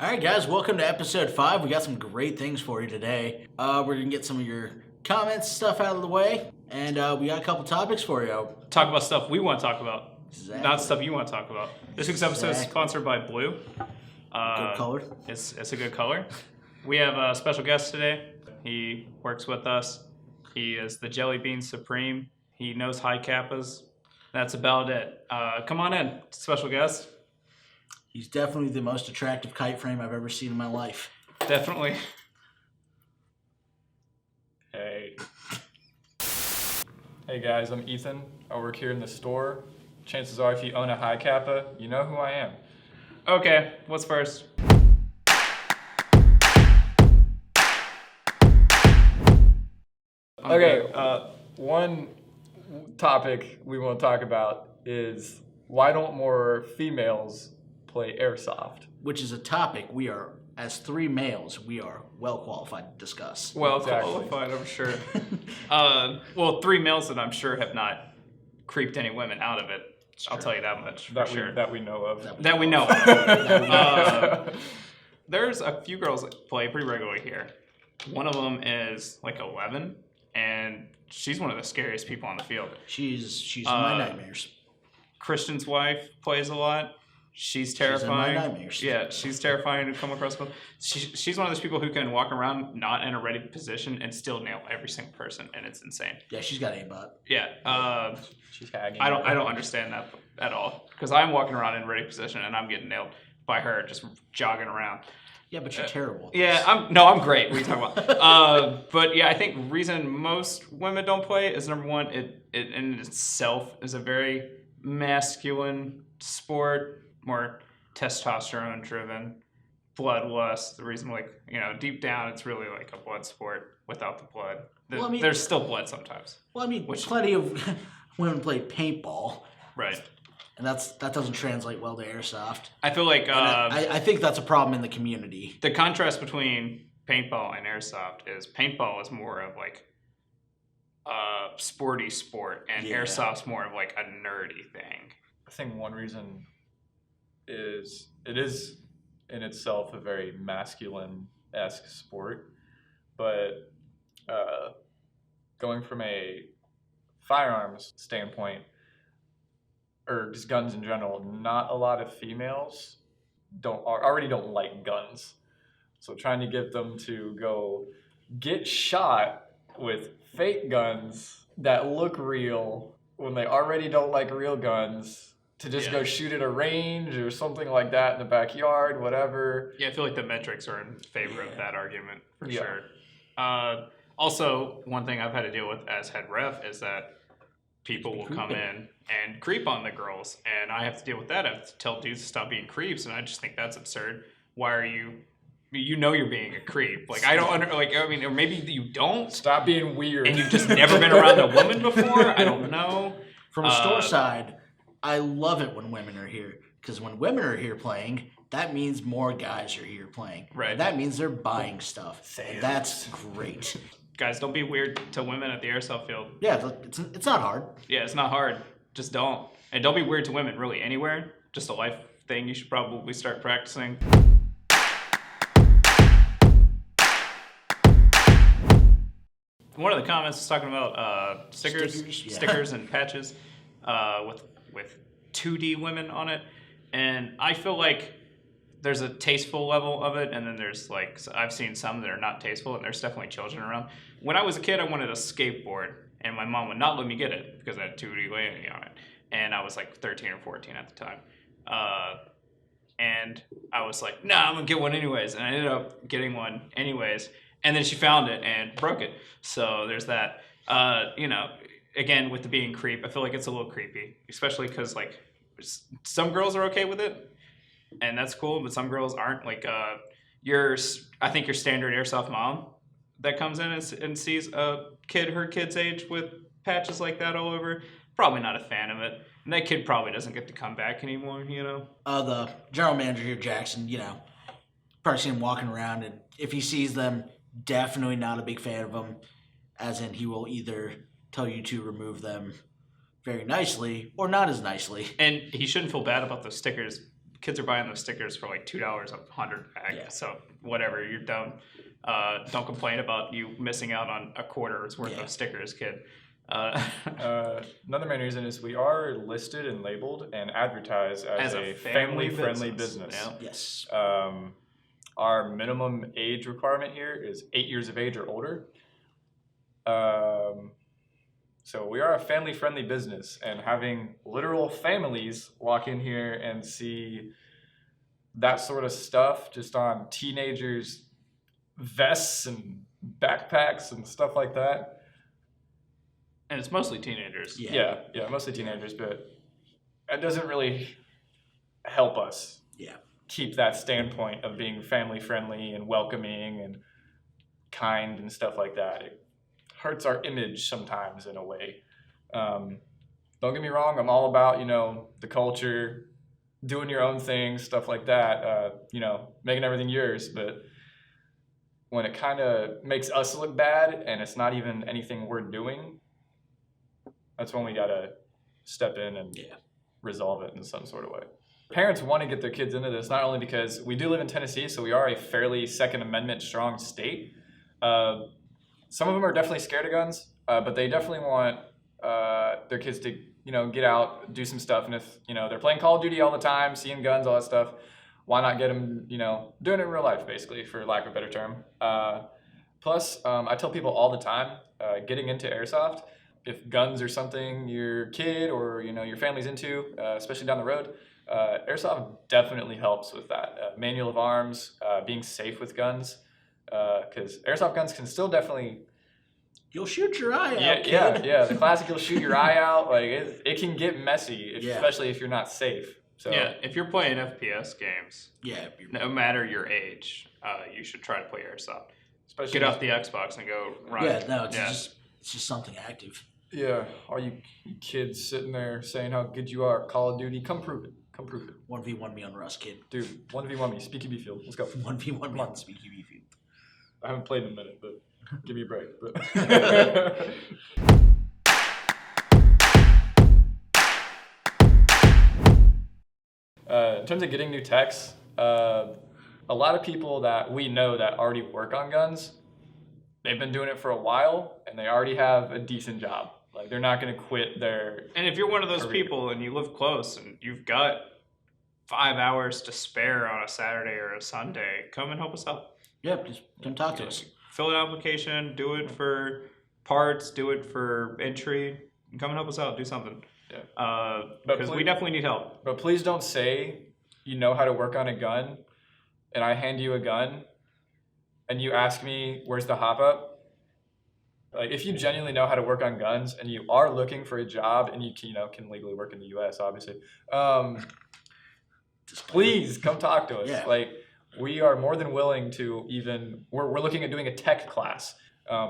All right, guys, welcome to episode 5. We got some great things for you today. We're going to get some of your comments, stuff out of the way, and we got a couple topics for you. Talk about stuff we want to talk about, Exactly. not stuff you want to talk about. This week's episode is sponsored by Blue. Good color. It's a good color. We have a special guest today. He works with us. He is the Jelly Bean Supreme. He knows high kappas. That's about it. Come on in, special guest. He's definitely the most attractive kite frame I've ever seen in my life. Definitely. Hey. Hey guys, I'm Ethan. I work here in the store. Chances are if you own a high kappa, you know who I am. Okay, what's first? Okay, one topic we want to talk about is why don't more females play airsoft? Which is a topic we are, as 3 males, we are well qualified to discuss. Well Exactly. qualified, I'm sure. 3 males that I'm sure have not creeped any women out of it. I'll tell you that much for sure. That we know of. That we know of. There's a few girls that play pretty regularly here. One of them is like 11, and she's one of the scariest people on the field. She's my nightmares. Christian's wife plays a lot. She's terrifying. She's in my nightmares. Yeah, she's terrifying to come across. She's one of those people who can walk around not in a ready position and still nail every single person, and it's insane. Yeah, she's got aimbot. Yeah, She's hagging. I don't understand that at all, because I'm walking around in ready position and I'm getting nailed by her just jogging around. Yeah, but you're terrible at this. Yeah, I'm great. What are you talking about? But yeah, I think reason most women don't play is, number one, it in itself is a very masculine sport, more testosterone driven, bloodlust. The reason, deep down, it's really like a blood sport without the blood. There's still blood sometimes. Well, I mean, plenty of women play paintball. Right. And that doesn't translate well to airsoft. I feel like I think that's a problem in the community. The contrast between paintball and airsoft is paintball is more of like a sporty sport, and airsoft's more of like a nerdy thing. I think one reason is it is in itself a very masculine-esque sport, but going from a firearms standpoint, or just guns in general, not a lot of females already don't like guns. So trying to get them to go get shot with fake guns that look real when they already don't like real guns, to just go shoot at a range or something like that in the backyard, whatever. Yeah, I feel like the metrics are in favor of that argument for sure. Also, one thing I've had to deal with as head ref is that people will come in and creep on the girls, and I have to deal with that. I have to tell dudes to stop being creeps, and I just think that's absurd. Why are you? You know you're being a creep. Like, I don't or maybe you don't. Stop being weird. And you've just never been around a woman before. I don't know. From a store side, I love it when women are here, because when women are here playing, that means more guys are here playing. Right. And that means they're buying stuff. And that's great. Guys, don't be weird to women at the airsoft field. Yeah, it's not hard. Yeah, it's not hard. Just don't. And don't be weird to women, really, anywhere. Just a life thing you should probably start practicing. One of the comments was talking about stickers and patches with 2D women on it. And I feel like there's a tasteful level of it, and then there's I've seen some that are not tasteful, and there's definitely children around. When I was a kid, I wanted a skateboard, and my mom would not let me get it because I had 2D landing on it. And I was like 13 or 14 at the time. And I was like, nah, I'm gonna get one anyways. And I ended up getting one anyways. And then she found it and broke it. So there's that. Again, with the being creep, I feel like it's a little creepy, especially because some girls are okay with it, and that's cool, but some girls aren't. I think your standard airsoft mom that comes in and sees her kid's age with patches like that all over, probably not a fan of it. And that kid probably doesn't get to come back anymore, The general manager here, Jackson, probably see him walking around, and if he sees them, definitely not a big fan of them, as in he will either tell you to remove them very nicely or not as nicely. And he shouldn't feel bad about those stickers kids are buying those stickers for like $2 a 100 bag. Yeah. So whatever, you're done. Don't complain about you missing out on a quarter's worth Yeah. of stickers, kid. Another main reason is we are listed and labeled and advertised as a family-friendly business. Yeah. Yes. Our minimum age requirement here is 8 years of age or older. So we are a family-friendly business, and having literal families walk in here and see that sort of stuff just on teenagers' vests and backpacks and stuff like that. And it's mostly teenagers. Yeah. Yeah, mostly teenagers, but that doesn't really help us Yeah. keep that standpoint of being family-friendly and welcoming and kind and stuff like that. It hurts our image sometimes in a way. Don't get me wrong, I'm all about, the culture, doing your own thing, stuff like that, making everything yours, but when it kind of makes us look bad and it's not even anything we're doing, that's when we gotta step in and resolve it in some sort of way. Parents want to get their kids into this, not only because we do live in Tennessee, so we are a fairly Second Amendment strong state. Some of them are definitely scared of guns, but they definitely want their kids to, get out, do some stuff. And if, they're playing Call of Duty all the time, seeing guns, all that stuff, why not get them, doing it in real life, basically, for lack of a better term. Plus, I tell people all the time, getting into airsoft, if guns are something your kid or, your family's into, especially down the road, airsoft definitely helps with that. Manual of arms, being safe with guns, because airsoft guns can still definitely... You'll shoot your eye out, kid. Yeah. The classic, you'll shoot your eye out. Like it can get messy, especially if you're not safe. So Yeah, if you're playing FPS games, Yeah. no matter your age, you should try to play airsoft. especially Get off the Xbox and go run. Yeah. No, it's just something active. Yeah, all you kids sitting there saying how good you are at Call of Duty, come prove it. 1v1 me on Rust, kid. Dude, 1v1 me, Speaky B Field. Let's go. 1v1 me on Speaky B Field. I haven't played in a minute, but give me a break. But in terms of getting new techs, a lot of people that we know that already work on guns, they've been doing it for a while and they already have a decent job. Like they're not going to quit their... And if you're one of those career. people and you live close and you've got 5 hours to spare on a Saturday or a Sunday, come and help us out. Yeah, just come talk to us. Fill an application, do it for parts, do it for entry, and come and help us out, do something. Yeah. Because we definitely need help. But please don't say you know how to work on a gun and I hand you a gun and you ask me, where's the hop up? Like, if you genuinely know how to work on guns and you are looking for a job and you can legally work in the U.S., obviously, please come talk to us. Yeah. Like, we are more than willing to we're looking at doing a tech class.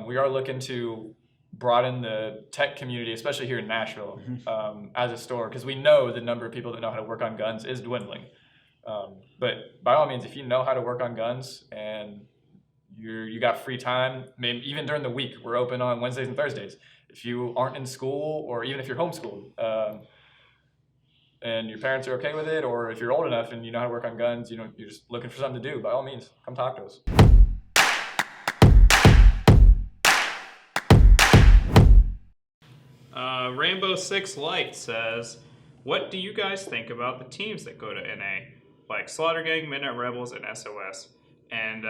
We are looking to broaden the tech community, especially here in Nashville, as a store, because we know the number of people that know how to work on guns is dwindling. But by all means, if you know how to work on guns and you got free time, maybe even during the week, we're open on Wednesdays and Thursdays. If you aren't in school, or even if you're homeschooled, and your parents are okay with it, or if you're old enough and you know how to work on guns, you're just looking for something to do, by all means, come talk to us. Rainbow Six Light says, what do you guys think about the teams that go to NA? Like Slaughter Gang, Midnight Rebels, and SOS. And,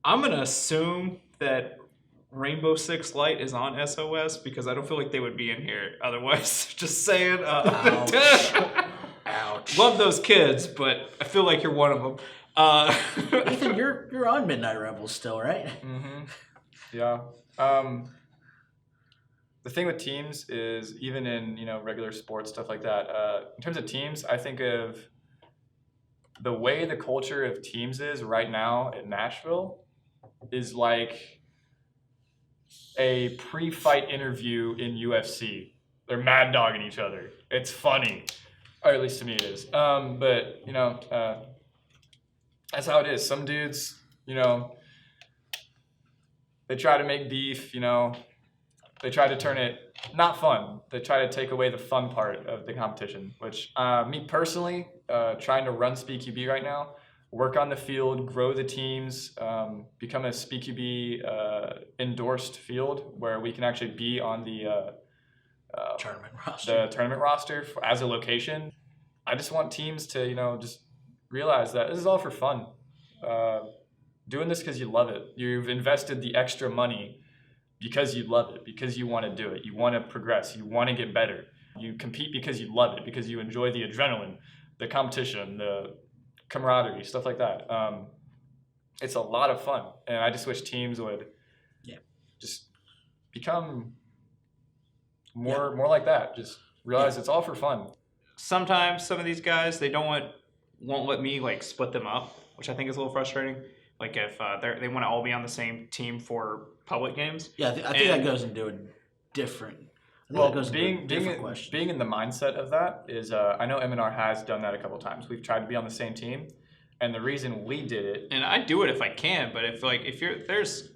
I'm going to assume that Rainbow Six Light is on SOS because I don't feel like they would be in here otherwise. Just saying. Ouch. Love those kids, but I feel like you're one of them. Ethan, you're on Midnight Rebels still, right? Mm-hmm. Yeah. The thing with teams is, even in regular sports, stuff like that, in terms of teams, I think of the way the culture of teams is right now in Nashville is like a pre-fight interview in UFC. They're mad dogging each other. It's funny, or at least to me it is. But that's how it is. Some dudes, they try to make beef, they try to turn it not fun. They try to take away the fun part of the competition, which me personally, trying to run SpeedQB right now, work on the field, grow the teams, become a SpeedQB endorsed field where we can actually be on the tournament roster as a location. I just want teams to, just realize that this is all for fun. Doing this because you love it. You've invested the extra money because you love it, because you want to do it. You want to progress. You want to get better. You compete because you love it, because you enjoy the adrenaline, the competition, the camaraderie, stuff like that. It's a lot of fun, and I just wish teams would just become more like that. Just realize it's all for fun. Sometimes some of these guys, they won't let me like split them up, which I think is a little frustrating. Like if they want to all be on the same team for public games. Yeah, I think that goes into a different. Well, being in the mindset of that is, I know M&R has done that a couple times. We've tried to be on the same team, and the reason we did it, and I do it if I can, but if there's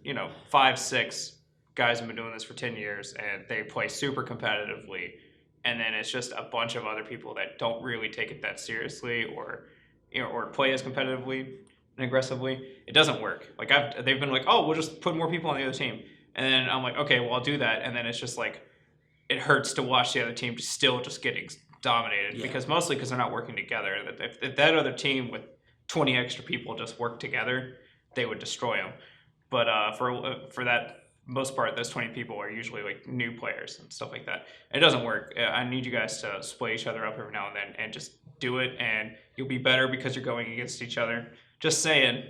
5-6 guys who've been doing this for 10 years and they play super competitively, and then it's just a bunch of other people that don't really take it that seriously or play as competitively and aggressively, it doesn't work. Like they've been like, oh, we'll just put more people on the other team, and then I'm like, okay, well I'll do that, and then it's just like it hurts to watch the other team still just getting dominated because they're not working together. If that other team with 20 extra people just worked together, they would destroy them. But for that most part, those 20 people are usually like new players and stuff like that. It doesn't work. I need you guys to split each other up every now and then and just do it, and you'll be better because you're going against each other. Just saying,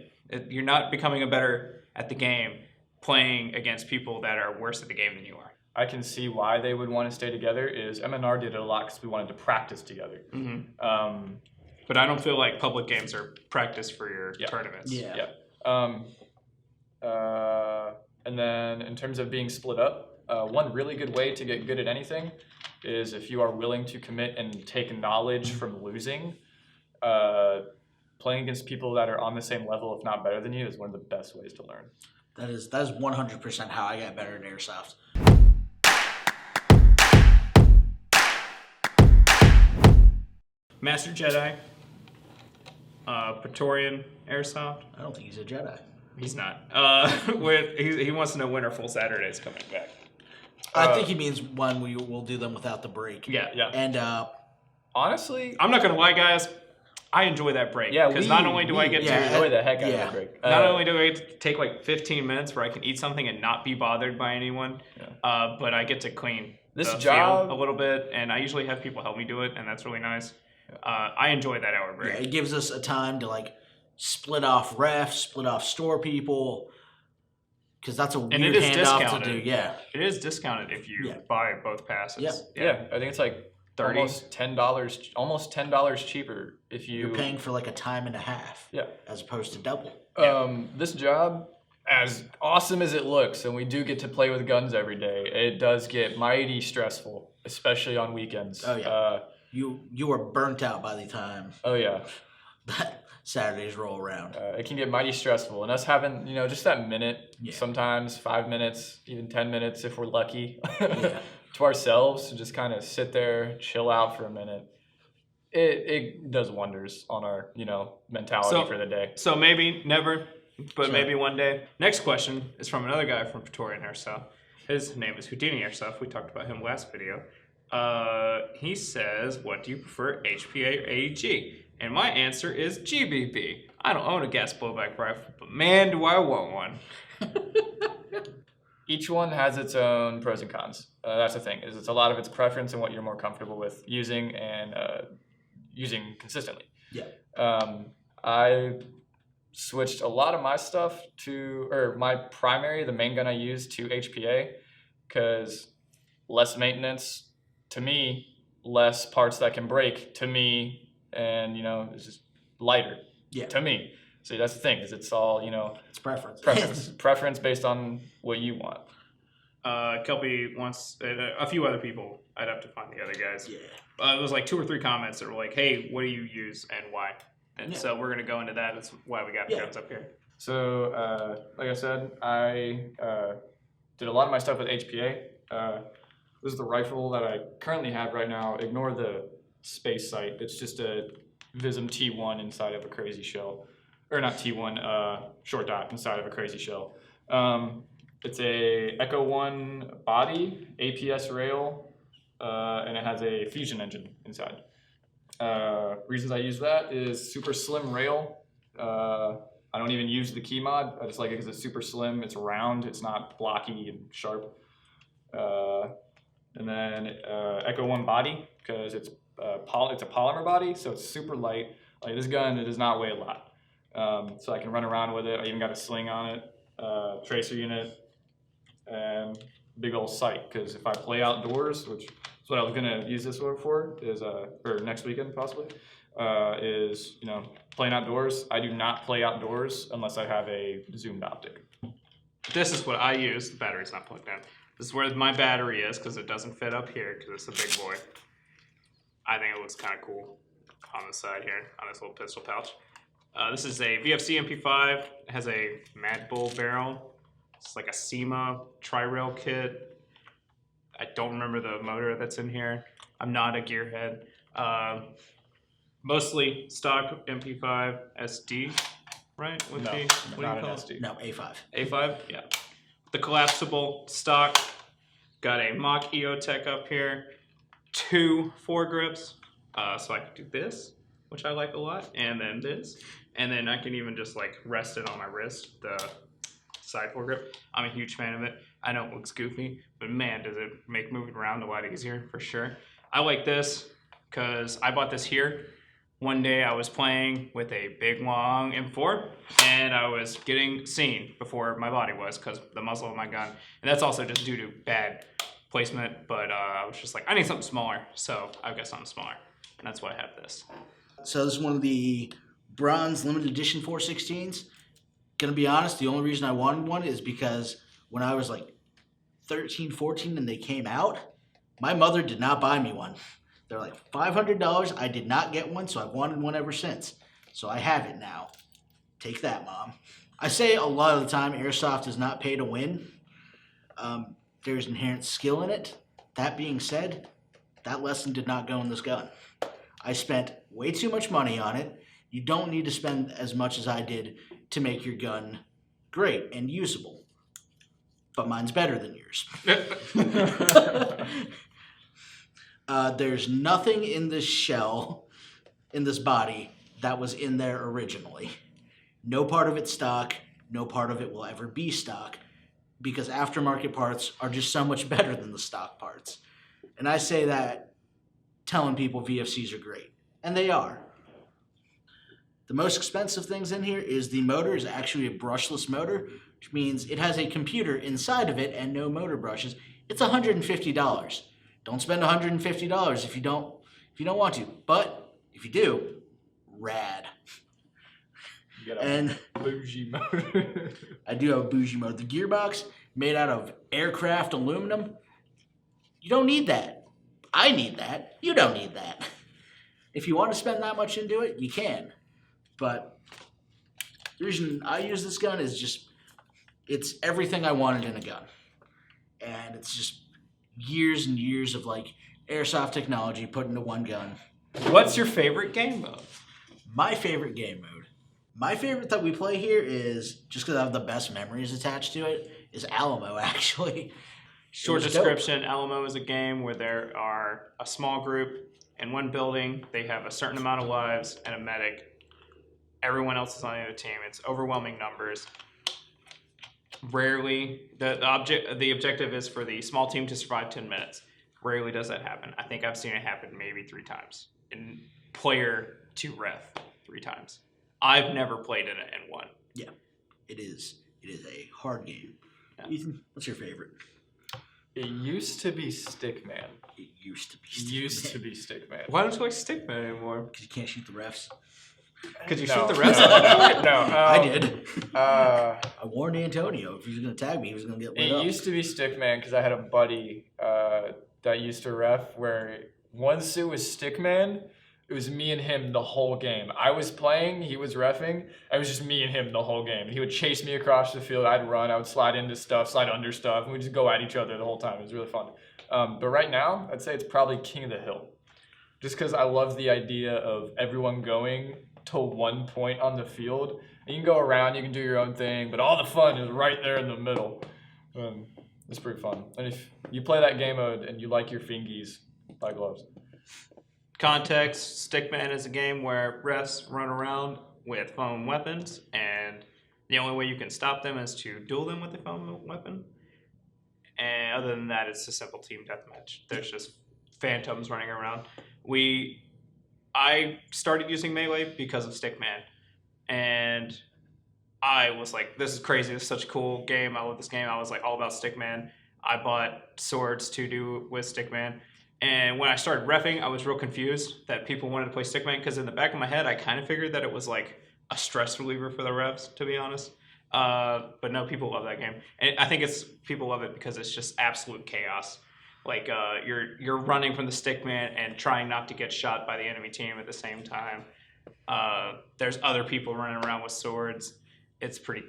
you're not becoming a better at the game playing against people that are worse at the game than you are. I can see why they would want to stay together. Is M&R did it a lot because we wanted to practice together. Mm-hmm. But I don't feel like public games are practice for your tournaments. Yeah. And then in terms of being split up, one really good way to get good at anything is if you are willing to commit and take knowledge from losing. Playing against people that are on the same level, if not better than you, is one of the best ways to learn. That is 100% how I got better at airsoft. Master Jedi, Praetorian Airsoft. I don't think he's a Jedi. He's not. He wants to know when our full Saturday is coming back. I think he means when we'll do them without the break. Yeah. And honestly, I'm not gonna lie, guys. I enjoy that break. Yeah, because not only do I get to enjoy the heck out of the break. Not only do I get to take like 15 minutes where I can eat something and not be bothered by anyone, but I get to clean this the job field a little bit, and I usually have people help me do it, and that's really nice. I enjoy that hour break. Yeah, it gives us a time to like split off refs, split off store people, because that's a weird handoff to do. Yeah, it is discounted if you buy both passes. Yeah, I think it's like almost $10 cheaper if you're paying for like a time and a half. Yeah, as opposed to double. This job, as awesome as it looks, and we do get to play with guns every day, it does get mighty stressful, especially on weekends. Oh yeah. You are burnt out by the time. Oh yeah. That Saturdays roll around. It can get mighty stressful, and us having just that minute, sometimes 5 minutes, even 10 minutes if we're lucky, to ourselves to just kind of sit there, chill out for a minute. It does wonders on our mentality for the day. So maybe never, but maybe one day. Next question is from another guy from Praetorian Airsoft. His name is Houdini Airsoft. We talked about him last video. He says, what do you prefer, HPA or AEG? And my answer is GBB. I don't own a gas blowback rifle, but man, do I want one. Each one has its own pros and cons. That's the thing, is it's a lot of its preference and what you're more comfortable with using and using consistently. Yeah. I switched a lot of my stuff to my primary, the main gun I use, to HPA, because less maintenance to me, less parts that can break to me, and it's just lighter to me. So that's the thing, is it's all it's preference. Preference based on what you want. Kelpie wants a few other people. I'd have to find the other guys. Yeah. There was like 2 or 3 comments that were like, "Hey, what do you use and why?" And so we're gonna go into that. That's why we got guns up here. So like I said, I did a lot of my stuff with HPA. This is the rifle that I currently have right now. Ignore the space sight. It's just a Vism T1 inside of a crazy shell. Or not T1, short dot inside of a crazy shell. It's a Echo 1 body, APS rail, and it has a fusion engine inside. Reasons I use that is super slim rail. I don't even use the key mod. I just like it because it's super slim. It's round. It's not blocky and sharp. And then Echo 1 body because it's a polymer body, so it's super light. Like this gun, it does not weigh a lot. So I can run around with it. I even got a sling on it, tracer unit, and big old sight. Because if I play outdoors, which is what I was gonna use this one for, is or next weekend possibly, is playing outdoors. I do not play outdoors unless I have a zoomed optic. This is what I use. The battery's not plugged in. This is where my battery is because it doesn't fit up here because it's a big boy. I think it looks kind of cool on the side here, on this little pistol pouch. This is a VFC MP5. It has a Mad Bull barrel. It's like a SEMA tri-rail kit. I don't remember the motor that's in here. I'm not a gearhead. Mostly stock MP5 SD, right? No, what do not you an call it? SD. No, A5. A5, yeah. The collapsible stock. Got a mock EOTech up here. 2 foregrips. So I can do this, which I like a lot, and then this. And then I can even just like rest it on my wrist, the side foregrip. I'm a huge fan of it. I know it looks goofy, but man, does it make moving around a lot easier for sure. I like this because I bought this here. One day I was playing with a big long M4 and I was getting seen before my body was because the muzzle of my gun. And that's also just due to bad placement, but I was just like, I need something smaller. So I've got something smaller and that's why I have this. So this is one of the bronze limited edition 416s. Gonna be honest, the only reason I wanted one is because when I was like 13, 14 and they came out, my mother did not buy me one. They're like $500. I did not get one, so I've wanted one ever since. So I have it now. Take that, Mom. I say a lot of the time, airsoft is not pay to win. There's inherent skill in it. That being said, that lesson did not go in this gun. I spent way too much money on it. You don't need to spend as much as I did to make your gun great and usable. But mine's better than yours. There's nothing in this shell, in this body, that was in there originally. No part of it's stock. No part of it will ever be stock because aftermarket parts are just so much better than the stock parts. And I say that telling people VFCs are great. And they are. The most expensive things in here is the motor is actually a brushless motor, which means it has a computer inside of it and no motor brushes. It's $150. Don't spend $150 if you don't want to. But if you do, rad. You got a And bougie motor. I do have a bougie motor. The gearbox made out of aircraft aluminum. You don't need that. I need that. You don't need that. If you want to spend that much into it, you can. But the reason I use this gun is just, it's everything I wanted in a gun. And it's just years and years of like airsoft technology put into one gun. What's your favorite game mode? My favorite game mode. My favorite that we play here is, just because I have the best memories attached to it, is Alamo actually. Short It was description, Alamo is a game where there are a small group in one building. They have a certain amount of lives and a medic. Everyone else is on the other team. It's overwhelming numbers. Rarely, the objective is for the small team to survive 10 minutes. Rarely does that happen. I think I've seen it happen maybe 3 times. In player to ref 3 times. I've never played in it and won. Yeah, it is. It is a hard game. Yeah. Ethan, what's your favorite? It used to be Stickman. It used to be. Used to be Stickman. Why don't you like Stickman anymore? Because you can't shoot the refs. Could you No. shoot the rest? No, I did. I I warned Antonio if he was going to tag me, he was going to get lit It up. used to be Stickman because I had a buddy that used to ref where one suit was Stickman, It was me and him the whole game. I was playing, he was reffing. It was just me and him the whole game. He would chase me across the field. I'd run. I would slide into stuff, slide under stuff, and we'd just go at each other the whole time. It was really fun. But right now, I'd say it's probably King of the Hill. Just because I love the idea of everyone going to one point on the field. And you can go around, you can do your own thing, but all the fun is right there in the middle. It's pretty fun. And if you play that game mode and you like your fingies, buy gloves. Context, Stickman is a game where refs run around with foam weapons, and the only way you can stop them is to duel them with a foam weapon. And other than that, it's a simple team deathmatch. There's just phantoms running around. I started using Melee because of Stickman, and I was like, this is crazy. This is such a cool game. I love this game. I was like all about Stickman. I bought swords to do with Stickman. And when I started reffing, I was real confused that people wanted to play Stickman because in the back of my head, I kind of figured that it was like a stress reliever for the refs, to be honest. But no, people love that game. And I think people love it because it's just absolute chaos. Like you're running from the Stickman and trying not to get shot by the enemy team at the same time. There's other people running around with swords. It's pretty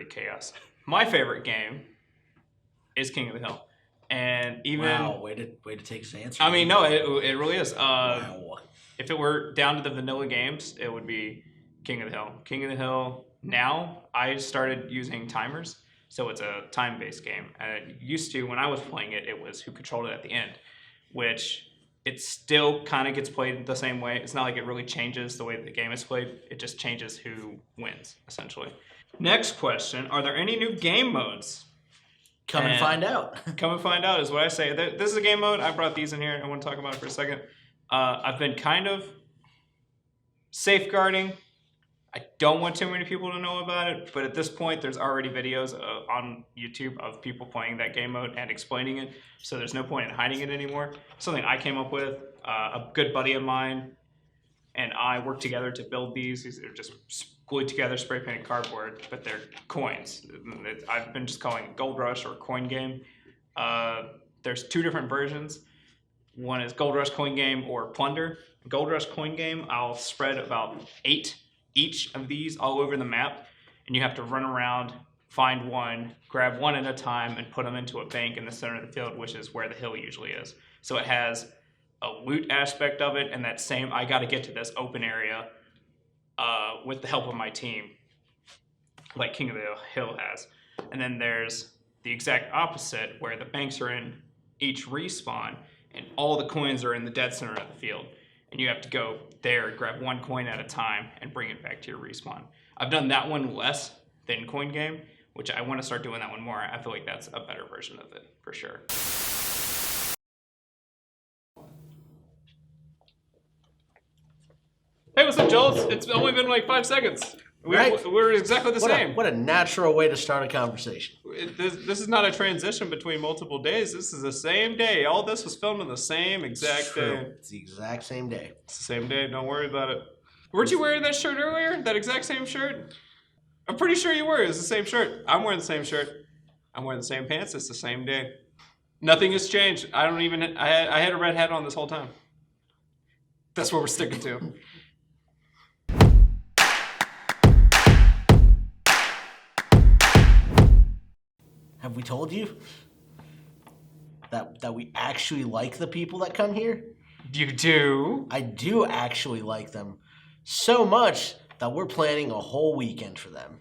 chaos. My favorite game is King of the Hill. And even way to take his answer. I mean, no, it really is. Wow. If it were down to the vanilla games, it would be King of the Hill. King of the Hill. Now I started using timers, so it's a time-based game. And it used to, when I was playing it, it was who controlled it at the end, which it still kind of gets played the same way. It's not like it really changes the way the game is played. It just changes who wins, essentially. Next question: are there any new game modes? Come and find out. Come and find out is what I say. This is a game mode. I brought these in here. I want to talk about it for a second. I've been kind of safeguarding. I don't want too many people to know about it, but at this point, there's already videos on YouTube of people playing that game mode and explaining it, so there's no point in hiding it anymore. Something I came up with. A good buddy of mine and I worked together to build these. These are just glued together, spray painted cardboard, but they're coins. I've been just calling it Gold Rush or Coin Game. There's two different versions. One is Gold Rush Coin Game or Plunder. Gold Rush Coin Game, I'll spread about 8 each of these all over the map, and you have to run around, find one, grab one at a time, and put them into a bank in the center of the field, which is where the hill usually is. So it has a loot aspect of it, and that same, I got to get to this open area with the help of my team, like King of the Hill has. And then there's the exact opposite, where the banks are in each respawn, and all the coins are in the dead center of the field. And you have to go there, grab one coin at a time, and bring it back to your respawn. I've done that one less than Coin Game, which I want to start doing that one more. I feel like that's a better version of it, for sure. Hey, what's up, Joel? It's only been like 5 seconds. We're exactly the same. What a natural way to start a conversation. This is not a transition between multiple days. This is the same day. All this was filmed on the same exact day. It's the exact same day. It's the same day. Don't worry about it. Weren't you wearing that shirt earlier? That exact same shirt? I'm pretty sure you were. It's the same shirt. I'm wearing the same shirt. I'm wearing the same pants. It's the same day. Nothing has changed. I had a red hat on this whole time. That's what we're sticking to. Have we told you that we actually like the people that come here? You do? I do actually like them so much that we're planning a whole weekend for them.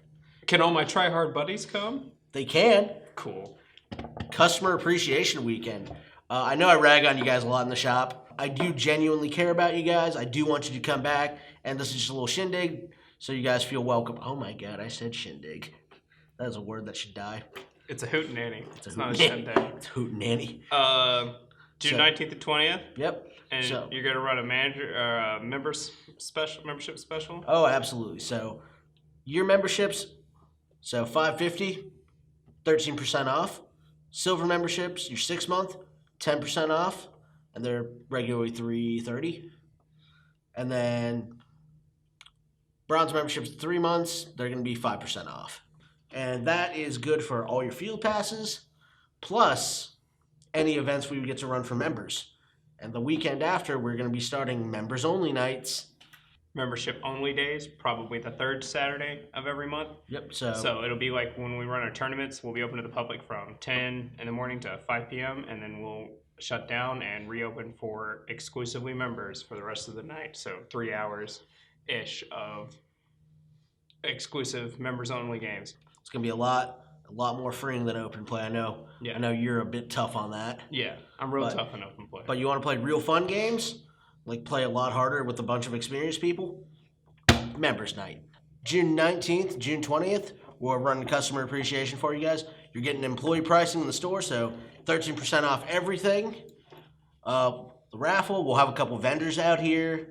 Can all my try-hard buddies come? They can. Cool. Customer Appreciation Weekend. I know I rag on you guys a lot in the shop. I do genuinely care about you guys. I do want you to come back, and this is just a little shindig, so you guys feel welcome. Oh my God, I said shindig. That is a word that should die. It's a hootenanny. It's not a hootenanny. shindig. It's a hootenanny. June 19th to 20th. Yep. And you're gonna run a membership special. Oh, absolutely. So your memberships, so $550, 13% off. Silver memberships, your 6 month, 10% off, and they're regularly $330. And then bronze memberships, 3 months, they're gonna be 5% off. And that is good for all your field passes, plus any events we would get to run for members. And the weekend after, we're going to be starting members only nights. Membership only days, probably the third Saturday of every month. Yep. So it'll be like when we run our tournaments, we'll be open to the public from 10 in the morning to 5 p.m. and then we'll shut down and reopen for exclusively members for the rest of the night. So 3 hours ish of exclusive members only games. It's going to be a lot more freeing than open play. I know. Yeah. I know you're a bit tough on that. Yeah, I'm real tough on open play. But you want to play real fun games? Like play a lot harder with a bunch of experienced people? Members night. June 19th, June 20th, we're running customer appreciation for you guys. You're getting employee pricing in the store, so 13% off everything. The raffle, we'll have a couple vendors out here.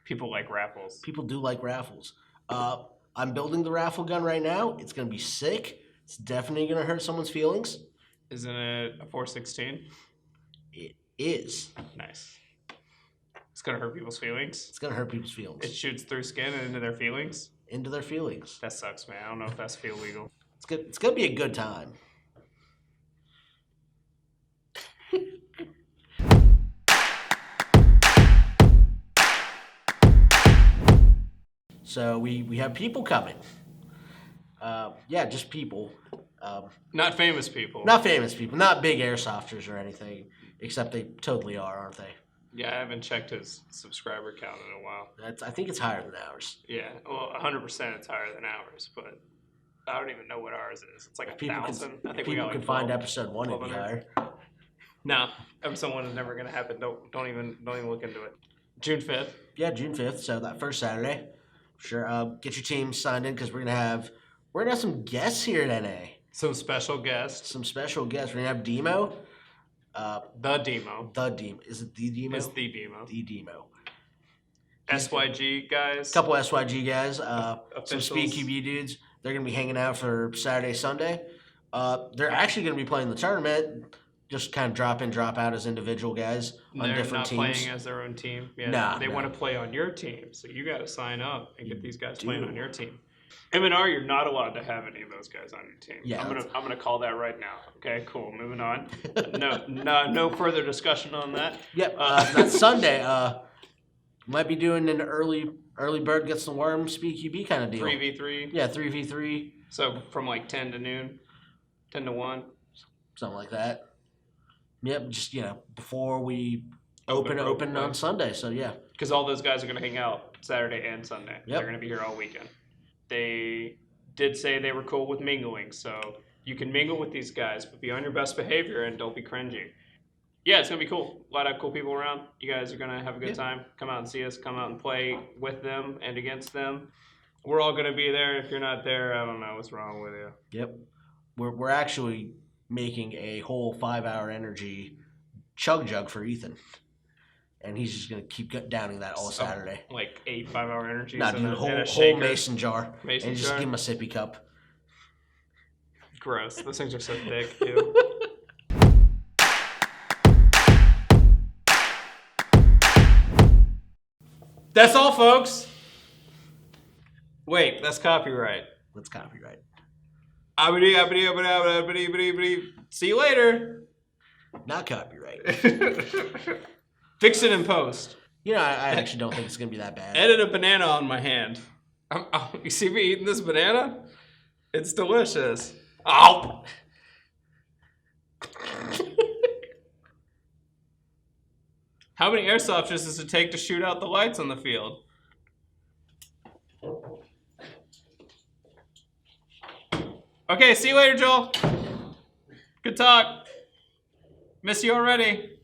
People like raffles. People do like raffles. I'm building the raffle gun right now. It's going to be sick. It's definitely going to hurt someone's feelings. Isn't it a 416? It is. Nice. It's gonna hurt people's feelings. It's going to hurt people's feelings. It shoots through skin and into their feelings. Into their feelings. That sucks, man. I don't know if that's feel legal. It's good. It's going to be a good time. So we have people coming. Yeah, just people. Not famous people. Not famous people. Not big airsofters or anything. Except they totally are, aren't they? Yeah, I haven't checked his subscriber count in a while. I think it's higher than ours. Yeah, well, 100% it's higher than ours, but I don't even know what ours is. It's like 1,000. I think people can find episode 1 it'd be higher. No, episode 1 is never gonna happen. Don't even look into it. June 5th. Yeah, June 5th. So that first Saturday. Sure. Get your team signed in because we're gonna have some guests here at NA. Some special guests. Some special guests. We're gonna have Demo. The Demo. The Demo. Is it the Demo? It's the Demo. The Demo. SYG guys. Couple SYG guys. Some Officials. Speed QB dudes. They're gonna be hanging out for Saturday, Sunday. They're actually gonna be playing the tournament. Just kind of drop in, drop out as individual guys on They're different not teams. playing as their own team. Yeah, Nah, they no. want to play on your team, so you got to sign up and get these guys playing on your team. M&R, you're not allowed to have any of those guys on your team. Yeah, I'm gonna call that right now. Okay, cool. Moving on. No further discussion on that. Yep. That's Sunday. Might be doing an early bird gets the worm Speed QB kind of deal. 3v3. Yeah, 3v3, So from like 10 to noon, 10 to 1. something like that. Yep, just before we open on Sunday. So yeah. Because all those guys are going to hang out Saturday and Sunday. Yep. They're going to be here all weekend. They did say they were cool with mingling, so you can mingle with these guys, but be on your best behavior and don't be cringy. Yeah, it's going to be cool. A lot of cool people around. You guys are going to have a good time. Come out and see us. Come out and play with them and against them. We're all going to be there. If you're not there, I don't know what's wrong with you. Yep. We're actually making a whole 5-hour energy chug jug for Ethan. And he's just going to keep downing that all Saturday. Like 8 5-hour energies. Not dude, a whole shaker. mason jar. Mason and just jar? give him a sippy cup. Gross. Those things are so thick, too. That's all, folks. Wait, that's copyright. Let's copyright. See you later. Not copyright. Fix it in post. I actually don't think it's going to be that bad. Edit a banana on my hand. You see me eating this banana? It's delicious. Ow! How many airsoft does it take to shoot out the lights on the field? Okay, see you later, Joel. Good talk. Miss you already.